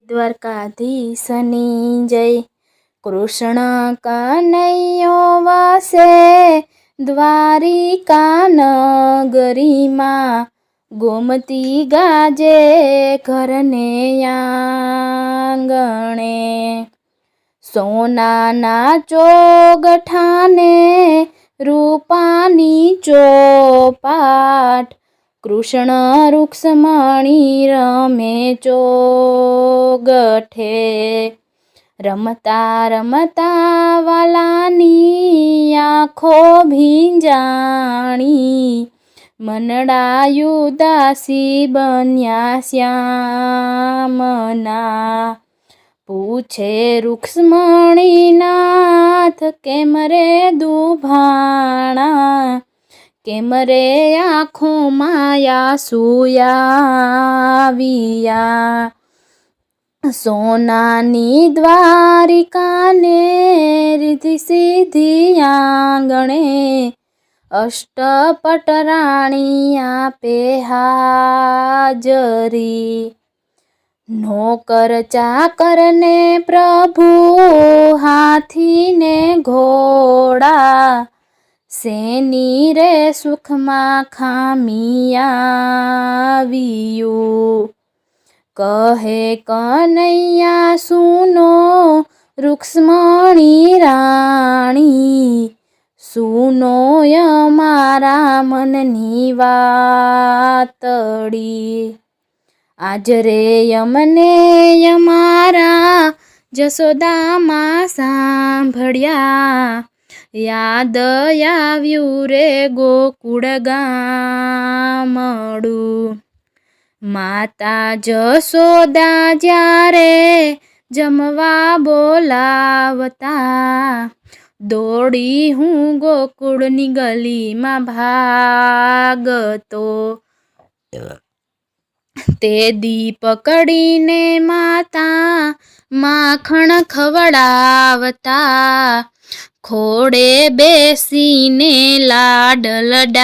દ્વારકાધીશની જય। કૃષ્ણ કનૈયો વસે દ્વારિકા નગરીમાં, ગોમતી ગાજે ઘરને આંગણે। સોનાના ચોગઠાને રૂપાની ચોપાટ, કૃષ્ણ રૂક્ષ્મણી રમે ચોગઠે। રમતા રમતા વાલાની આંખો ભીંજાણી, મનડા ઉદાસી બન્યા શ્યામના। પૂછે રૂક્ષ્મણીનાથ કેમ રે દુભાણા, કેમ રે આંખોમાં આંસુ આવ્યા। સોનાની દ્વારિકાને રીધિ સીધી આંગણે, અષ્ટપટ રાણી આપે હાજરી। નોકર ચાકરને પ્રભુ હાથીને ઘોડા, શેની રે સુખમાં ખામી આવ્યું। કહે કનૈયા સુનો રૂક્ષ્મણી રાણી, સુનો અમારા મનની વાતડી। આજ રે અમને અમારા જશોદામાં સાંભળ્યા, યાદ આવ્યું રે ગોકુળ ગામડું। માતા જશોદા જ્યારે જમવા બોલાવતા, દોડી હું ગોકુળની ગલીમાં ભાગતો। તે દી પકડીને માતા માખણ ખવડાવતા, ખોડે બેસીને લાડ લડાવતા।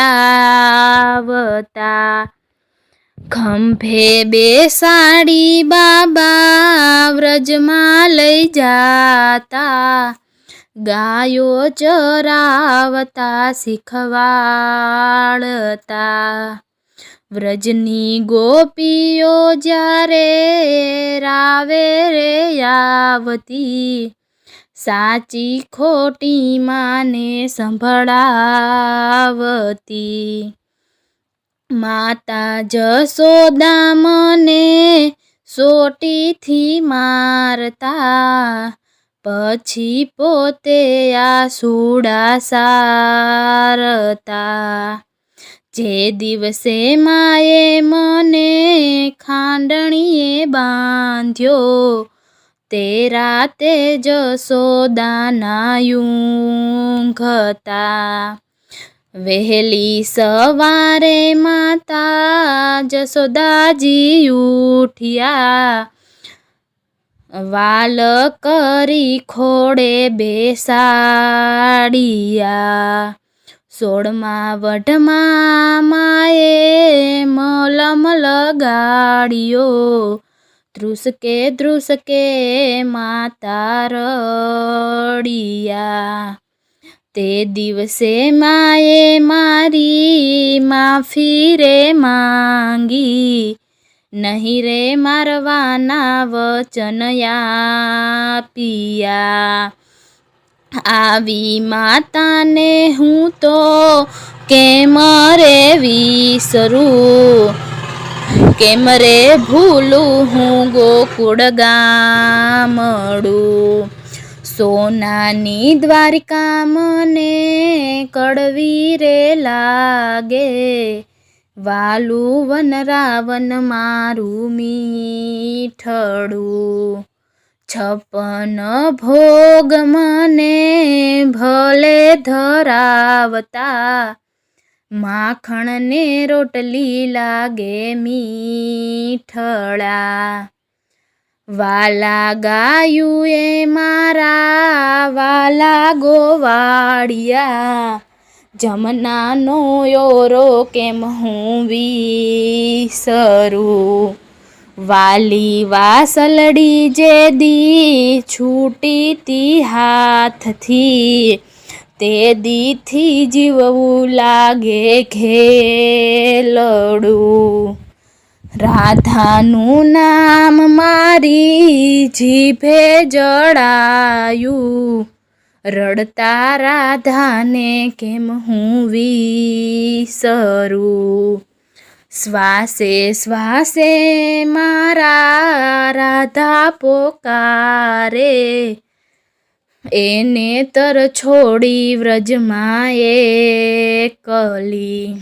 ખંભે બેસાડી બાબા વ્રજમાં લઈ જાતા, ગાયો ચરાવતા શીખવાડતા। વ્રજની ગોપીઓ જ્યારે રાવે રે આવતી, સાચી ખોટી માને સંભળાવતી। માતા જશોદા મને સોટીથી મારતા, પછી પોતે આસુડા સારતા। જે દિવસે માએ મને ખાંડણીએ બાંધ્યો, તે રાતે જશોદાના ઊંઘતા। વહેલી સવારે માતા જશોદાજી ઉઠ્યા, વાલ કરી ખોડે બેસાડ્યા। 16મા વઢમાં માએ મલમ લગાડ્યો, ધ્રુસકે ધ્રુસકે માતા રડ્યા। તે દિવસે માએ મારી માફી રે માંગી, નહીં રે મારવાના વચન આપ્યા। આવી માતાને હું તો કેમ રે વિસરું, કેમ રે ભૂલું હું ગોકુળ ગામડું। સોનાની દ્વારિકા મને કડવી રે લાગે, વાલું વન રાવન મારું મીઠડું। 56 ભોગ મને ભલે ધરાવતા, માખણને રોટલી લાગે મીઠડા। વાલા ગાયું એ મારા વાલા ગોવાળિયા, જમનાનો યોરો કેમ હું વિસરું। વાલી વાસલડી જે દી છૂટી તી હાથથી, તે દીથી જીવવું લાગે ખેલડું. રાધાનું નામ મારી જીભે જડાયું, રડતા રાધાને કેમ હું વિસરું. શ્વાસે શ્વાસે મારા રાધા પોકારે, એને તર છોડી વ્રજમાં એકલી.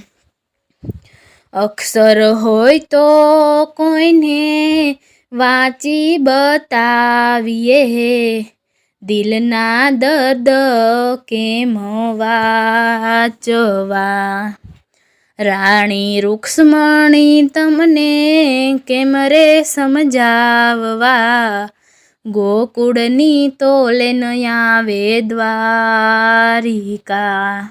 અક્ષર હોય તો કોઈને વાંચી બતાવીએ, દિલના દર્દ કેમ વાંચવા. રાણી રૂક્ષ્મણી તમને કેમ રે સમજાવવા, ગોકુળની તોલે ન આવે દ્વારિકા.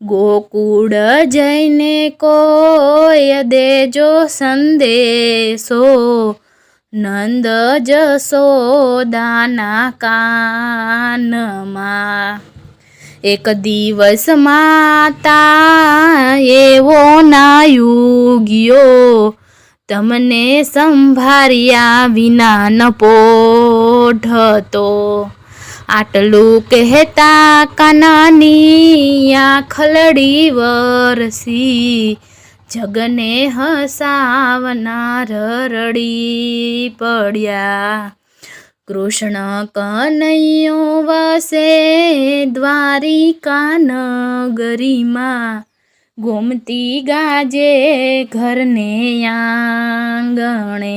ગોકુળ જઈને કોઈ દેજો સંદેશો, નંદ જશોદાના કાનમાં. એક દિવસ માતા એવો નાયુગ્યો, તમને સંભાળ્યા વિના ન પોઢતો. આટલું કહેતા કાનાની આંખલડી વરસી, જગને હસાવનાર રડી પડ્યા. કૃષ્ણ કનૈયો વસે દ્વારિકા નગરીમાં, ગોમતી ગાજે ઘરને આંગણે.